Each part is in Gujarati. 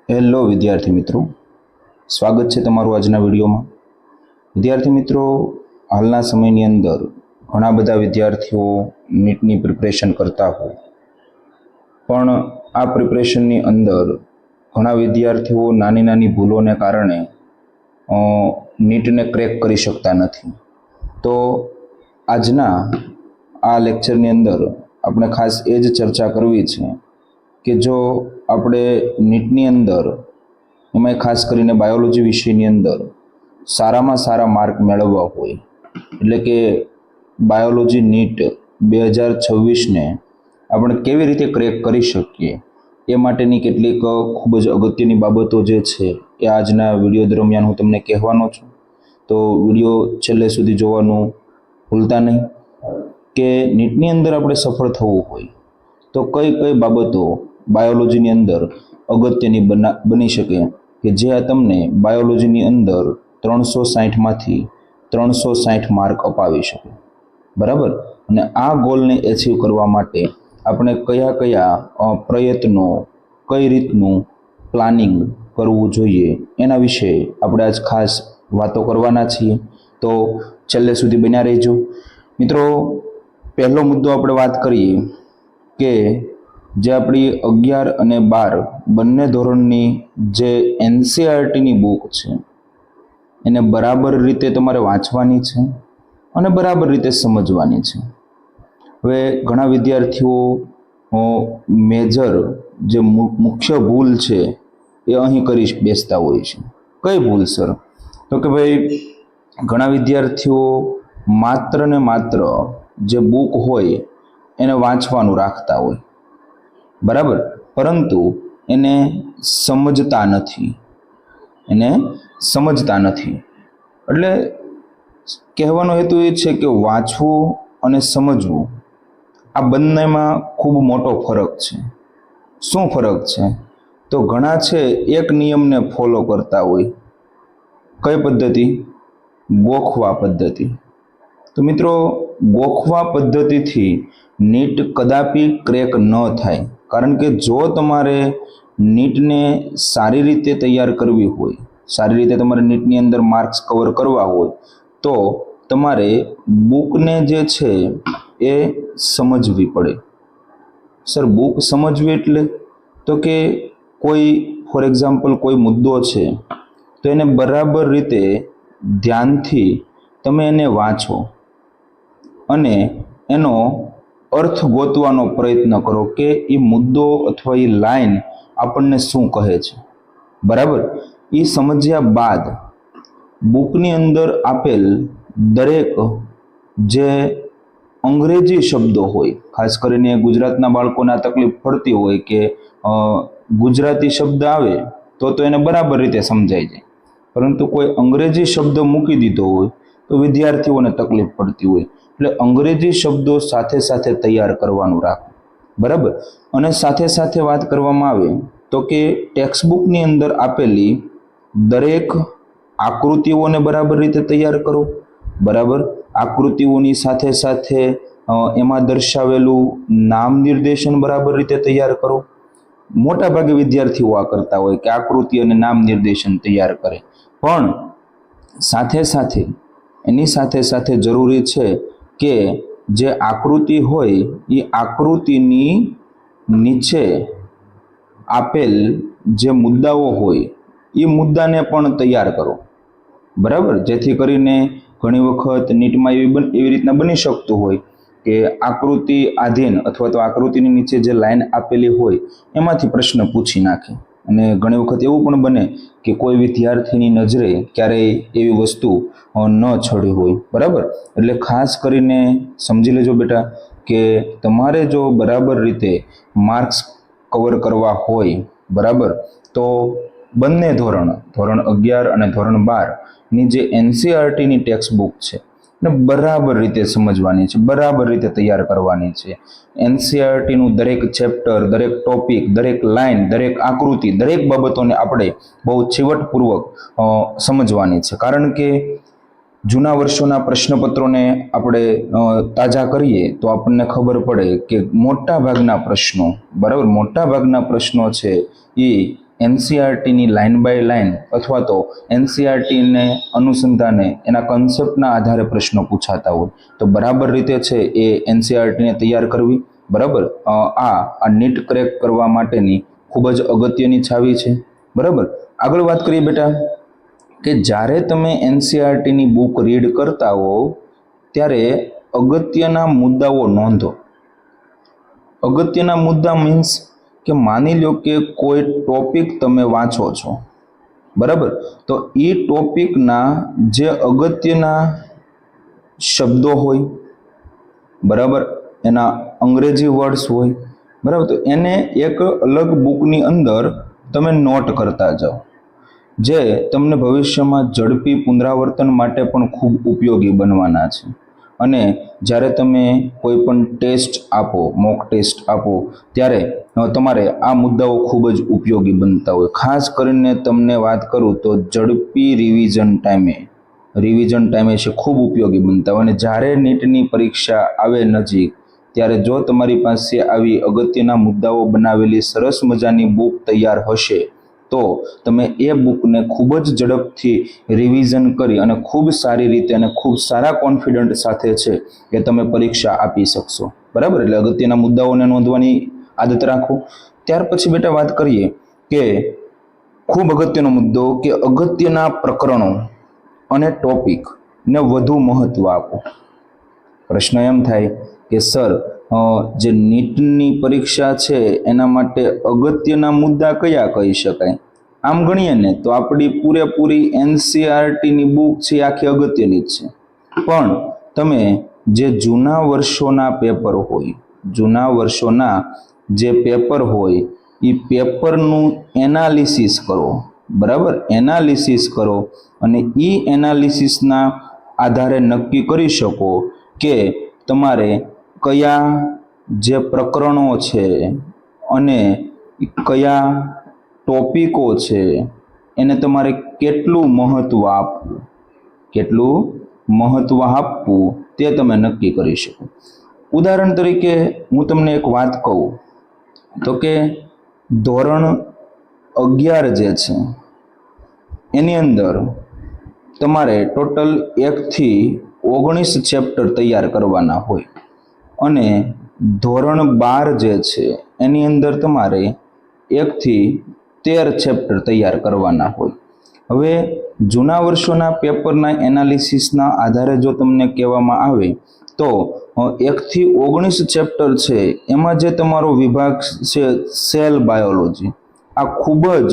હેલો વિદ્યાર્થી મિત્રો, સ્વાગત છે તમારું આજના વિડીયોમાં। વિદ્યાર્થી મિત્રો, હાલના સમયની અંદર ઘણા બધા વિદ્યાર્થીઓ નીટની પ્રિપરેશન કરતા હોય, પણ આ પ્રિપરેશનની અંદર ઘણા વિદ્યાર્થીઓ નાની નાની ભૂલોને કારણે નીટને ક્રેક કરી શકતા નથી। તો આજના આ લેક્ચરની અંદર આપણે ખાસ એ જ ચર્ચા કરવી છે કે જો આપણે નીટની અંદર એમાં ખાસ કરીને બાયોલોજી વિષયની અંદર સારામાં સારા માર્ક મેળવવા હોય, એટલે કે બાયોલોજી નીટ 2026ને આપણે કેવી રીતે ક્રેક કરી શકીએ એ માટેની કેટલીક ખૂબ જ અગત્યની બાબતો જે છે એ આજના વિડીયો દરમિયાન હું તમને કહેવાનો છું। તો વિડીયો છેલ્લે સુધી જોવાનું ભૂલતા નહીં કે નીટની અંદર આપણે સફળ થવું હોય તો કઈ કઈ બાબતો બાયોલોજીની અંદર અગત્યની બની શકે કે જે તમને બાયોલોજીની અંદર 360માંથી 360 માર્ક અપાવી શકે, બરાબર। અને આ ગોલને એચીવ કરવા માટે આપણે કયા કયા પ્રયત્નો, કઈ રીતનું પ્લાનિંગ કરવું જોઈએ એના વિશે આપણે આજ ખાસ વાતો કરવાના છીએ। તો છેલ્લે સુધી બન્યા રહેજો મિત્રો। પહેલો મુદ્દો આપણે વાત કરીએ કે જે આપણી 11 અને 12 બંને ધોરણની જે એનસીઈઆરટીની બુક છે એને બરાબર રીતે તમારે વાંચવાની છે અને બરાબર રીતે સમજવાની છે। હવે ઘણા વિદ્યાર્થીઓ મેજર જે મુખ્ય ભૂલ છે એ અહીં કરી બેસતા હોય છે। કઈ ભૂલ સર? તો કે ભાઈ ઘણા વિદ્યાર્થીઓ માત્ર ને માત્ર જે બુક હોય એને વાંચવાનું રાખતા હોય, બરાબર, પરંતુ એને સમજતા નથી। એટલે કહેવાનો હેતુ એ છે કે વાંચવું અને સમજવું આ બંનેમાં ખૂબ મોટો ફરક છે। શું ફરક છે? તો ઘણા છે એક નિયમને ફોલો કરતા હોય। કઈ પદ્ધતિ? ગોખવા પદ્ધતિ। તો મિત્રો, ગોખવા પદ્ધતિથી નીટ કદાપી ક્રેક ન થાય, કારણ કે જો તમારે નીટને સારી રીતે તૈયાર કરવી હોય, સારી રીતે તમારે નીટની અંદર માર્ક્સ કવર કરવા હોય તો તમારે બુકને જે છે એ સમજવી પડે। સર, બુક સમજવી એટલે? તો કે કોઈ ફોર એક્ઝામ્પલ કોઈ મુદ્દો છે તો એને બરાબર રીતે ધ્યાનથી તમે એને વાંચો અને એનો અર્થ ગોતવાનો પ્રયત્ન કરો કે એ મુદ્દો અથવા એ લાઈન આપણને શું કહે છે, બરાબર। એ સમજ્યા બાદ બુકની અંદર આપેલ દરેક જે અંગ્રેજી શબ્દો હોય, ખાસ કરીને ગુજરાતના બાળકોને આ તકલીફ પડતી હોય કે ગુજરાતી શબ્દ આવે તો એને બરાબર રીતે સમજાઈ જાય, પરંતુ કોઈ અંગ્રેજી શબ્દ મૂકી દીધો હોય તો વિદ્યાર્થીઓને તકલીફ પડતી હોય। એટલે અંગ્રેજી શબ્દો સાથે સાથે તૈયાર કરવાનું રાખો, બરાબર। અને સાથે સાથે વાત કરવામાં આવે તો કે ટેક્સ્ટબુકની અંદર આપેલી દરેક આકૃતિઓને બરાબર રીતે તૈયાર કરો, બરાબર। આકૃતિઓની સાથે સાથે એમાં દર્શાવેલું નામ નિર્દેશન બરાબર રીતે તૈયાર કરો। મોટા ભાગે વિદ્યાર્થીઓ આ કરતા હોય કે આકૃતિ અને નામ નિર્દેશન તૈયાર કરે, પણ સાથે સાથે એની સાથે સાથે જરૂરી છે કે જે આકૃતિ હોય એ આકૃતિની નીચે આપેલ જે મુદ્દાઓ હોય એ મુદ્દાને પણ તૈયાર કરો, બરાબર। જેથી કરીને ઘણી વખત નીટમાં એવી રીતના બની શકતું હોય કે આકૃતિ આધીન અથવા તો આકૃતિની નીચે જે લાઈન આપેલી હોય એમાંથી પ્રશ્ન પૂછી નાખે, અને ઘણી વખત એવું પણ બને કે કોઈ વિદ્યાર્થીની નજરે ક્યારેય એવી વસ્તુ ન ચડી હોય, બરાબર। એટલે ખાસ કરીને સમજી લેજો બેટા કે તમારે જો બરાબર રીતે માર્ક્સ કવર કરવા હોય, બરાબર, તો બંને ધોરણ 11 અને ધોરણ 12ની જે એનસીઈઆરટીની ટેક્સ્ટ બુક છે ને બરાબર રીતે સમજવાની છે, બરાબર રીતે તૈયાર કરવાની છે। એનસીઈઆરટીનું દરેક ચેપ્ટર, દરેક ટોપિક, દરેક લાઈન, દરેક આકૃતિ, દરેક બાબતોને આપણે બહુ ચીવટપૂર્વક સમજવાની છે, કારણ કે જૂના વર્ષોના પ્રશ્નપત્રોને આપણે તાજા કરીએ તો આપણને ખબર પડે કે મોટા ભાગના પ્રશ્નો, બરાબર, મોટા ભાગના પ્રશ્નો છે એ એનસીઆરટીની લાઇન બાય લાઇન અથવા તો એનસીઆરટીને અનુસંધાને એના કન્સેપ્ટના આધારે પ્રશ્નો પૂછાતા હોય તો બરાબર રીતે છે એ એનસીઆરટીને તૈયાર કરવી, બરાબર, આ નીટ ક્રેક કરવા માટેની ખૂબ જ અગત્યની છાવી છે, બરાબર. આગળ વાત કરીએ બેટા કે જ્યારે તમે એનસીઆરટીની બુક રીડ કરતા હો ત્યારે અગત્યના મુદ્દાઓ નોંધો. અગત્યના મુદ્દા મીન્સ કે માની લો કે કોઈ ટોપિક તમે વાંચો છો, બરાબર, તો એ ટોપિકના જે અગત્યના શબ્દો હોય, બરાબર, એના અંગ્રેજી વર્ડ્સ હોય, બરાબર, તો એને એક અલગ બુકની અંદર તમે નોટ કરતા જાઓ, જે તમને ભવિષ્યમાં ઝડપી પુનરાવર્તન માટે પણ ખૂબ ઉપયોગી બનવાના છે. અને જ્યારે તમે કોઈ પણ ટેસ્ટ આપો, મોક ટેસ્ટ આપો, ત્યારે તમારે આ મુદ્દાઓ ખૂબ જ ઉપયોગી બનતા હોય. ખાસ કરીને તમને વાત કરું તો ઝડપી રિવિઝન ટાઈમે છે ખૂબ ઉપયોગી બનતા હોય. અને જ્યારે નીટની પરીક્ષા આવે નજીક ત્યારે જો તમારી પાસે આવી અગત્યના મુદ્દાઓ બનાવેલી સરસ મજાની બુક તૈયાર હશે તો તમે એ બુકને ખૂબ જ ઝડપથી રિવિઝન કરી અને ખૂબ સારી રીતે અને ખૂબ સારા કોન્ફિડન્ટ સાથે છે કે તમે પરીક્ષા આપી શકશો, બરાબર. એટલે અગત્યના મુદ્દાઓને નોંધવાની આદત રાખો. ત્યાર પછી બેટા વાત કરીએ કે ખૂબ અગત્યનો મુદ્દો કે અગત્યના પ્રકરણો અને ટોપિકને વધુ મહત્વ આપો. પ્રશ્ન એમ થાય કે સર જે નીટની પરીક્ષા છે એના માટે અગત્યના મુદ્દા કયા કહી શકાય? આમ ગણીએ ને તો આપણી પૂરેપૂરી એનસીઆરટીની બુક છે આખી અગત્યની જ છે, પણ તમે જે જૂના વર્ષોના પેપર હોય એ પેપરનું એનાલિસિસ કરો, બરાબર, એનાલિસિસ કરો અને એ એનાલિસિસના આધારે નક્કી કરી શકો કે તમારે કયા જે પ્રકરણો છે અને કયા ટોપિકો છે એને તમારે કેટલું મહત્વ આપવું તે તમે નક્કી કરી શકો. ઉદાહરણ તરીકે હું તમને એક વાત કહું તો કે ધોરણ 11 જે છે એની અંદર તમારે ટોટલ 1 થી 19 ચેપ્ટર તૈયાર કરવાના હોય અને ધોરણ 12 જે છે એની અંદર તમારે 1 થી 13 ચેપ્ટર તૈયાર કરવાના હોય. હવે જૂના વર્ષોના પેપરના એનાલિસિસના આધારે જો તમને કહેવામાં આવે તો 1 થી 19 ચેપ્ટર છે એમાં જે તમારો વિભાગ છે સેલ બાયોલોજી, આ ખૂબ જ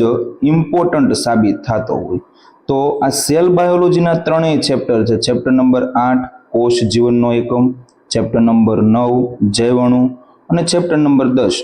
ઇમ્પોર્ટન્ટ સાબિત થતો હોય. તો આ સેલ બાયોલોજીના 3 ચેપ્ટર છે. ચેપ્ટર નંબર 8 કોષ જીવનનો એકમ, ચેપ્ટર નંબર 9 જૈવણુ અને ચેપ્ટર નંબર 10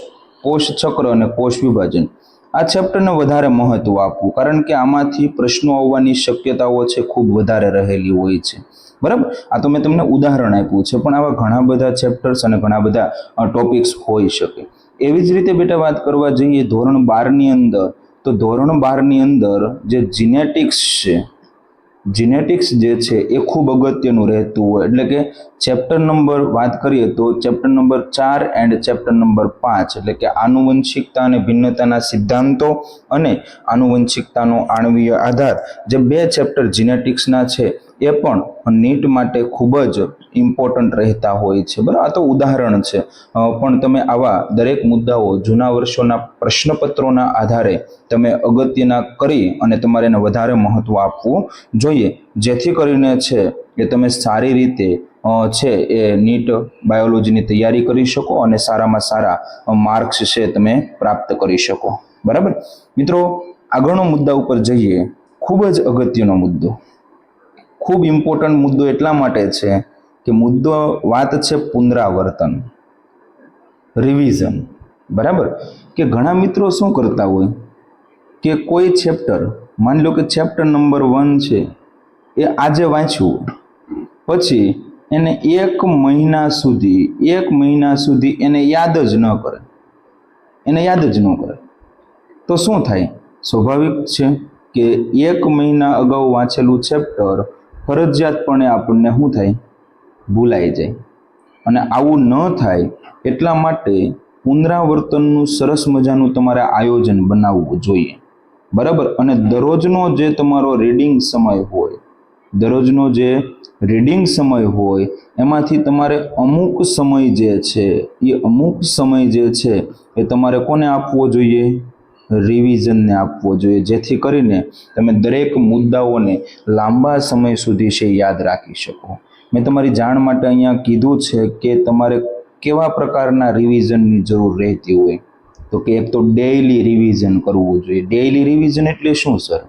કોષ ચક્ર અને કોષ વિભાજન. આ ચેપ્ટરને વધારે મહત્વ આપવું કારણ કે આમાંથી પ્રશ્નો આવવાની શક્યતાઓ છે ખૂબ વધારે રહેલી હોય છે, બરાબર. આ તો મેં તમને ઉદાહરણ આપ્યું છે, પણ આવા ઘણા બધા ચેપ્ટર્સ અને ઘણા બધા ટોપિક્સ હોઈ શકે. એવી જ રીતે બેટા વાત કરવા જઈએ ધોરણ 12ની અંદર, તો ધોરણ 12ની અંદર જે જીનેટિક્સ જે છે એ ખૂબ અગત્યનું રહેતું હોય. એટલે કે ચેપ્ટર નંબર વાત કરીએ તો chapter number 4 and chapter number 5 એટલે કે આનુવંશિકતા અને ભિન્નતાના સિદ્ધાંતો અને આનુવંશિકતાનો આણ્વીય આધાર, જે 2 ચેપ્ટર જીનેટિક્સના છે એ પણ નીટ માટે ખૂબ જ ઇમ્પોર્ટન્ટ રહેતા હોય છે, બરાબર. આ તો ઉદાહરણ છે, પણ તમે આવા દરેક મુદ્દાઓ જૂના વર્ષોના પ્રશ્નપત્રોના આધારે તમે અગત્યના કરી અને તમારે એને વધારે મહત્વ આપવું જોઈએ, જેથી કરીને છે કે તમે સારી રીતે છે એ નીટ બાયોલોજીની તૈયારી કરી શકો અને સારામાં સારા માર્ક્સ છે તમે પ્રાપ્ત કરી શકો, બરાબર. મિત્રો આગળનો મુદ્દા ઉપર જઈએ. ખૂબ જ અગત્યનો મુદ્દો, ખૂબ ઇમ્પોર્ટન્ટ મુદ્દો એટલા માટે છે કે મુદ્દો વાત છે પુનરાવર્તન, રિવિઝન, બરાબર. કે ઘણા મિત્રો શું કરતા હોય કે કોઈ ચેપ્ટર, માની લો કે ચેપ્ટર નંબર 1 છે એ આજે વાંચ્યું, પછી એને 1 મહિના સુધી એને યાદ જ ન કરે, તો શું થાય? સ્વાભાવિક છે કે 1 મહિના અગાઉ વાંચેલું ચેપ્ટર ફરજિયાતપણે આપણને શું થાય? ભૂલાઈ જાય. અને આવું ન થાય એટલા માટે પુનરાવર્તનનું સરસ મજાનું તમારે આયોજન બનાવવું જોઈએ. બરાબર. અને દરરોજનો જે તમારો રીડિંગ સમય હોય, દરરોજનો જે રીડિંગ સમય હોય એમાંથી તમારે અમુક સમય જે છે એ અમુક સમય જે છે એ તમારે કોને આપવો જોઈએ? રિવિઝનને આપવો જોઈએ, જેથી કરીને તમે દરેક મુદ્દાઓને લાંબા સમય સુધી છે યાદ રાખી શકો. મેં તમારી જાણ માટે અહીંયા કીધું છે કે તમારે કેવા પ્રકારના રિવિઝનની જરૂર રહેતી હોય. તો કે એક તો ડેઇલી રિવિઝન કરવું જોઈએ. ડેઇલી રિવિઝન એટલે શું સર?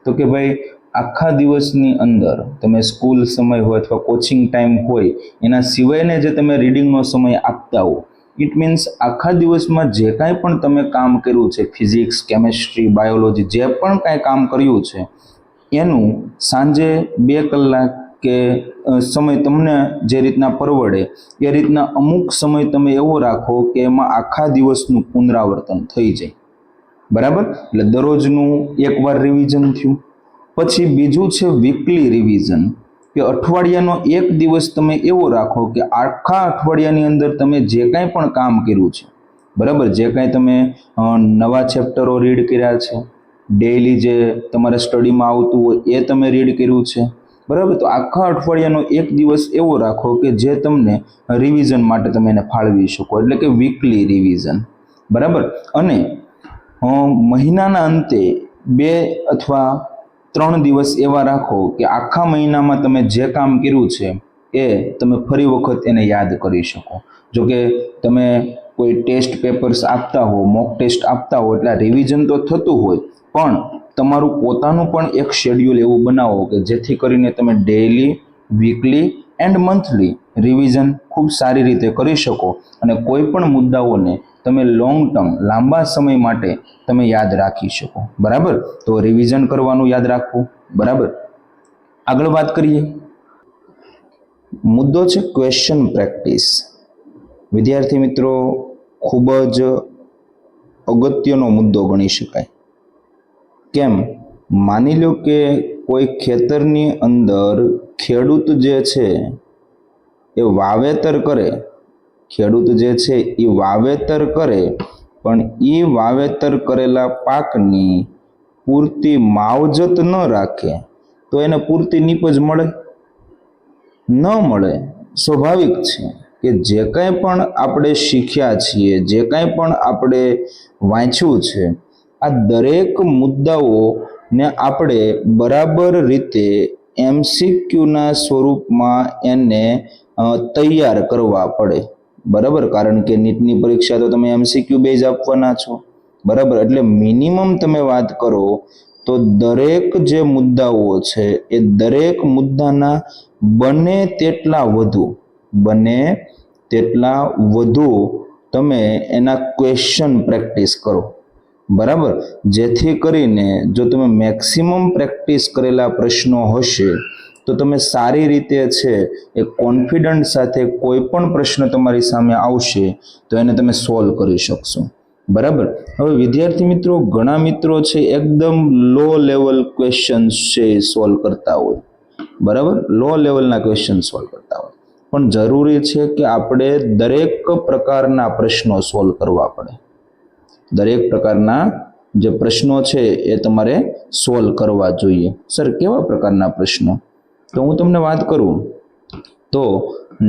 તો કે ભાઈ આખા દિવસની અંદર તમે સ્કૂલ સમય હોય અથવા કોચિંગ ટાઈમ હોય એના સિવાયને જે તમે રીડિંગનો સમય આપતા હો, ઇટ મીન્સ આખા દિવસમાં જે કાંઈ પણ તમે કામ કર્યું છે, ફિઝિક્સ, કેમેસ્ટ્રી, બાયોલોજી, જે પણ કાંઈ કામ કર્યું છે એનું સાંજે 2 કલાક કે સમય તમને જે રીતના પરવડે એ રીતના અમુક સમય તમે એવો રાખો કે એમાં આખા દિવસનું પુનરાવર્તન થઈ જાય. બરાબર. એટલે દરરોજનું એકવાર રિવિઝન થયું. પછી બીજું છે વીકલી રિવિઝન, કે અઠવાડિયાનો એક દિવસ તમે એવો રાખો કે આખા અઠવાડિયાની અંદર તમે જે કાંઈ પણ કામ કર્યું છે, બરાબર, જે કાંઈ તમે નવા ચેપ્ટરો રીડ કર્યા છે, ડેઇલી જે તમારે સ્ટડીમાં આવતું હોય એ તમે રીડ કર્યું છે, બરાબર, તો આખા અઠવાડિયાનો એક દિવસ એવો રાખો કે જે તમને રિવિઝન માટે તમે એને ફાળવી શકો, એટલે કે વીકલી રિવિઝન. બરાબર. અને મહિનાના અંતે 2 અથવા 3 દિવસ એવા રાખો કે આખા મહિનામાં તમે જે કામ કર્યું છે એ તમે ફરી વખત એને યાદ કરી શકો. જો કે તમે કોઈ ટેસ્ટ પેપર્સ આપતા હો, મોક ટેસ્ટ આપતા હો, એટલે રિવિઝન તો થતું હોય, પણ તમારું પોતાનું પણ એક શેડ્યુલ એવું બનાવો કે જેથી કરીને તમે daily, weekly and monthly revision ખૂબ સારી રીતે કરી શકો અને કોઈ પણ મુદ્દાઓને તમે લોંગ ટર્મ, લાંબા સમય માટે તમે યાદ રાખી શકો. બરાબર. તો રિવિઝન કરવાનું યાદ રાખવું. બરાબર. આગળ વાત કરીએ. મુદ્દો છે ક્વેશ્ચન પ્રેક્ટિસ. વિદ્યાર્થી મિત્રો, ખૂબ જ અગત્યનો મુદ્દો ગણી શકાય. કેમ? માની લો કે કોઈ ખેતરની અંદર ખેડૂત જે છે એ વાવેતર કરે, ખેડૂત જે છે એ વાવેતર કરે, પણ એ વાવેતર કરેલા પાકની પૂરતી માવજત ન રાખે તો એને પૂરતી નીપજ મળે? ન મળે. સ્વાભાવિક છે કે જે કાંઈ પણ આપણે શીખ્યા છીએ, જે કાંઈ પણ આપણે વાંચ્યું છે, આ દરેક મુદ્દાઓને આપણે બરાબર રીતે MCQના સ્વરૂપમાં એને તૈયાર કરવા પડે. બરાબર. કારણ કે નીટની પરીક્ષા તો તમે MCQ બેઝ આપવાના છો. બરાબર. એટલે મિનિમમ તમે વાત કરો તો દરેક જે મુદ્દાઓ છે એ દરેક મુદ્દાના બને તેટલા વધુ તમે એના ક્વેશ્ચન પ્રેક્ટિસ કરો. બરાબર. જેથી કરીને જો તમે મેક્સિમમ પ્રેક્ટિસ કરેલા પ્રશ્નો હશે તો તમે સારી રીતે છે એ કોન્ફિડન્ટ સાથે કોઈ પણ પ્રશ્ન તમારી સામે આવશે તો એને તમે સોલ્વ કરી શકશો. બરાબર. હવે વિદ્યાર્થી મિત્રો, ઘણા મિત્રો છે એકદમ લો લેવલ ક્વેશ્ચન છે સોલ્વ કરતા હોય. બરાબર. લો લેવલના ક્વેશ્ચન સોલ્વ કરતા હોય, પણ જરૂરી છે કે આપણે દરેક પ્રકારના પ્રશ્નો સોલ્વ કરવા પડે. દરેક પ્રકારના જે પ્રશ્નો છે એ તમારે સોલ્વ કરવા જોઈએ. સર, કેવા પ્રકારના પ્રશ્નો? તો હું તમને વાત કરું તો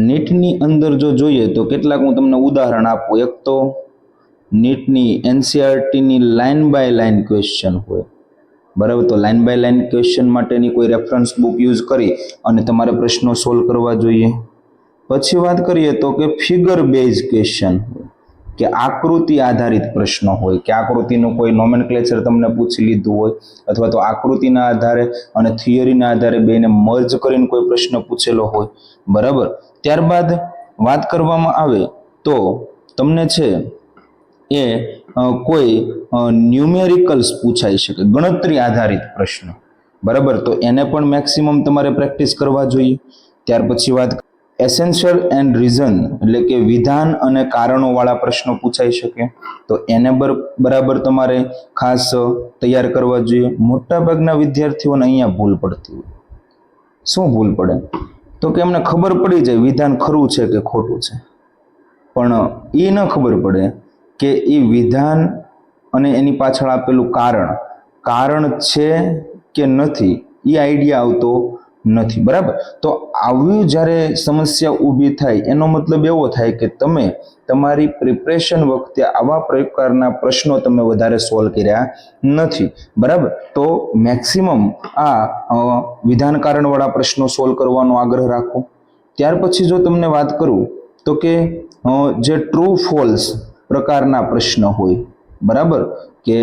નીટની અંદર જો જોઈએ તો કેટલાક હું તમને ઉદાહરણ આપું. એક તો નીટની NCERTની લાઇન બાય લાઇન ક્વેશ્ચન હોય. બરાબર. તો લાઇન બાય લાઇન ક્વેશ્ચન માટેની કોઈ રેફરન્સ બુક યુઝ કરી અને તમારે પ્રશ્નો સોલ્વ કરવા જોઈએ. પછી વાત કરીએ તો કે ફિગર બેઝ ક્વેશ્ચન હોય, કે આકૃતિ આધારિત પ્રશ્નો હોય, કે આકૃતિનું કોઈ નોમેનક્લેચર તમને પૂછી લીધું હોય અથવા તો આકૃતિના આધારે અને થિયરીના આધારે બેને મર્જ કરીને કોઈ પ્રશ્ન પૂછેલો હોય. બરાબર. ત્યારબાદ વાત કરવામાં આવે તો તમને છે એ કોઈ ન્યુમેરિકલ્સ પૂછાઈ શકે, ગણતરી આધારિત પ્રશ્ન. બરાબર. તો એને પણ મેક્સિમમ તમારે પ્રેક્ટિસ કરવા જોઈએ. ત્યાર પછી વાત એસેન્શિયલ એન્ડ રીઝન, એટલે કે વિધાન અને કારણોવાળા પ્રશ્નો પૂછાઈ શકે, તો એને બરાબર તમારે ખાસ તૈયાર કરવા જોઈએ. મોટાભાગના વિદ્યાર્થીઓને અહીંયા ભૂલ પડતી હોય. શું ભૂલ પડે? તો કે એમને ખબર પડી જાય વિધાન ખરું છે કે ખોટું છે, પણ એ ન ખબર પડે કે એ વિધાન અને એની પાછળ આપેલું કારણ છે કે નથી એ આઈડિયા આવતો નથી, બરાબર. તો આવી જ્યારે સમસ્યા ઊભી થાય એનો મતલબ એવો થાય કે તમે તમારી પ્રિપરેશન વખતે આવા પ્રકારના પ્રશ્નો તમે વધારે સોલ્વ કર્યા નથી, બરાબર. તો મેક્સિમમ આ વિધાન કારણવાળા પ્રશ્નો સોલ્વ કરવાનો આગ્રહ રાખો. ત્યાર પછી જો તમને વાત કરું તો કે જે ટ્રુ ફોલ્સ પ્રકારના પ્રશ્ન હોય, બરાબર, કે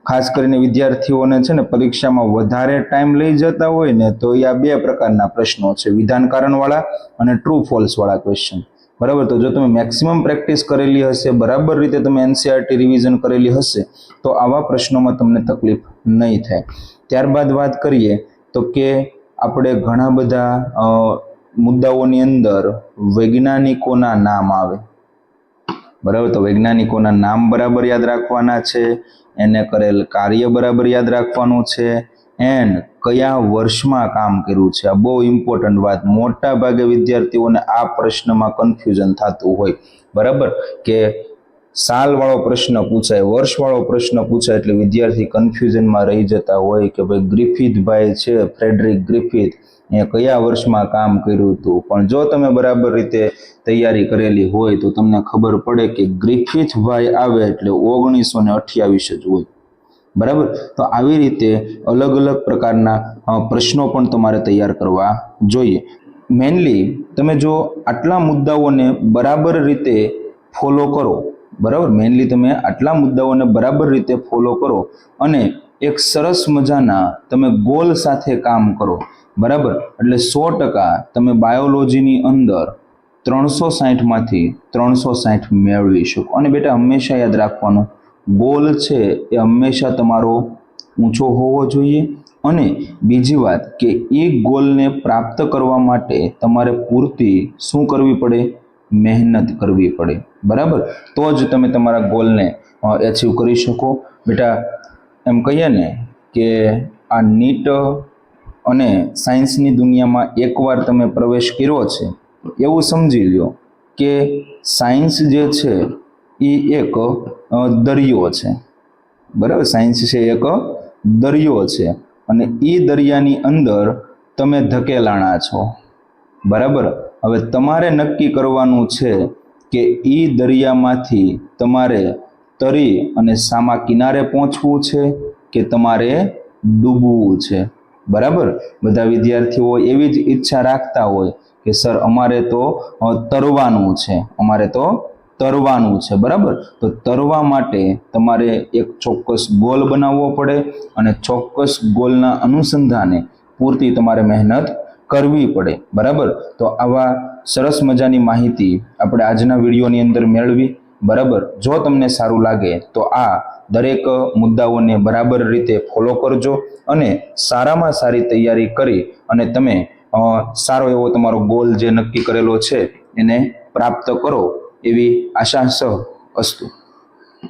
ખાસ કરીને વિદ્યાર્થીઓને છે ને પરીક્ષામાં વધારે ટાઈમ લઈ જતા હોય ને તો એ આ બે પ્રકારના પ્રશ્નો છે, વિધાન કારણવાળા અને ટ્રુ ફોલ્સ વાળા ક્વેશ્ચન, બરાબર. તો જો તમે મેક્સિમમ પ્રેક્ટિસ કરેલી હશે, બરાબર રીતે તમે એનસીઆરટી રિવિઝન કરેલી હશે તો આવા પ્રશ્નોમાં તમને તકલીફ નહીં થાય. ત્યારબાદ વાત કરીએ તો કે આપણે ઘણા બધા મુદ્દાઓની અંદર વૈજ્ઞાનિકોના નામ આવે, બરાબર. તો વૈજ્ઞાનિકોના નામ બરાબર યાદ રાખવાના છે, એને કરેલ કાર્ય બરાબર યાદ રાખવાનું છે, એન્ડ કયા વર્ષમાં કામ કર્યું છે. આ બહુ ઇમ્પોર્ટન્ટ વાત, મોટા ભાગે વિદ્યાર્થીઓને આ પ્રશ્નમાં કન્ફ્યુઝન થતું હોય, બરાબર, કે સાલ વાળો પ્રશ્ન પૂછાય, વર્ષ વાળો પ્રશ્ન પૂછાય એટલે વિદ્યાર્થી કન્ફ્યુઝનમાં રહી જતા હોય કે ભાઈ ગ્રિફિથભાઈ છે, ફ્રેડરિક ગ્રિફિથ, એ કયા વર્ષમાં કામ કર્યું હતું. પણ જો તમે બરાબર રીતે તૈયારી કરેલી હોય તો તમને ખબર પડે કે ગ્રિફિથભાઈ આવે એટલે 1928 જ હોય, બરાબર. તો આવી રીતે અલગ અલગ પ્રકારના પ્રશ્નો પણ તમારે તૈયાર કરવા જોઈએ. મેઇનલી તમે જો આટલા મુદ્દાઓને બરાબર રીતે ફોલો કરો, બરાબર, મેઇનલી તમે આટલા મુદ્દાઓને બરાબર રીતે ફોલો કરો અને એક સરસ મજાના તમે ગોલ સાથે કામ કરો, બરાબર, એટલે 100% તમે બાયોલોજીની અંદર 360માંથી 360 મેળવી શકો. અને બેટા હંમેશા યાદ રાખવાનું, ગોલ છે એ હંમેશા તમારો ઊંચો હોવો જોઈએ. અને બીજી વાત કે એ ગોલને પ્રાપ્ત કરવા માટે તમારે પૂરતી શું કરવી પડે? મહેનત કરવી પડે, બરાબર. તો જ તમે તમારા ગોલને એચીવ કરી શકો. બેટા એમ કહીએ ને કે આ નીટ અને સાયન્સની દુનિયામાં એકવાર તમે પ્રવેશ કર્યો છે એવું સમજી લો કે સાયન્સ જે છે એ એક દરિયો છે, બરાબર. સાયન્સ છે એક દરિયો છે અને એ દરિયાની અંદર તમે ધકેલાણા છો, બરાબર. હવે તમારે નક્કી કરવાનું છે કે એ દરિયામાંથી તમારે તરી અને સામા કિનારે પહોંચવું છે કે તમારે ડૂબવું છે, બરાબર. બધા વિદ્યાર્થીઓ એવી જ ઈચ્છા રાખતા હોય કે સર અમારે તો તરવાનું છે, અમારે તો તરવાનું છે, બરાબર. તો તરવા માટે તમારે એક ચોક્કસ ગોલ બનાવવો પડે અને ચોક્કસ ગોલના અનુસંધાને પૂરતી તમારે મહેનત કરવી પડે, બરાબર. તો આવા સરસ મજાની માહિતી આપણે આજના વિડીયોની અંદર મેળવી, બરાબર. જો તમને સારું લાગે તો આ દરેક મુદ્દાઓને બરાબર રીતે ફોલો કરજો અને સારામાં સારી તૈયારી કરી અને તમે સારો એવો તમારો ગોલ જે નક્કી કરેલો છે એને પ્રાપ્ત કરો એવી આશા સહ અસ્તુ.